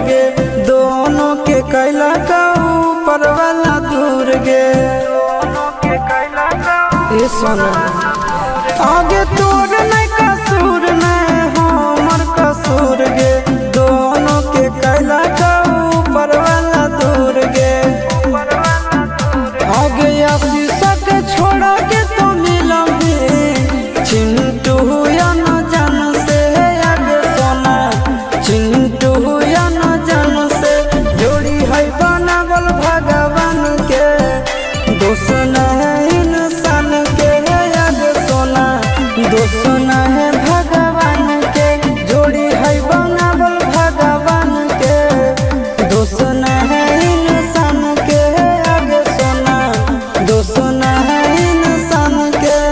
गे, दोनों के कैला का ऊपर वाला दूर गे। ए सोना आगे तोर नहीं कसूर नहीं हमर कसूर गे,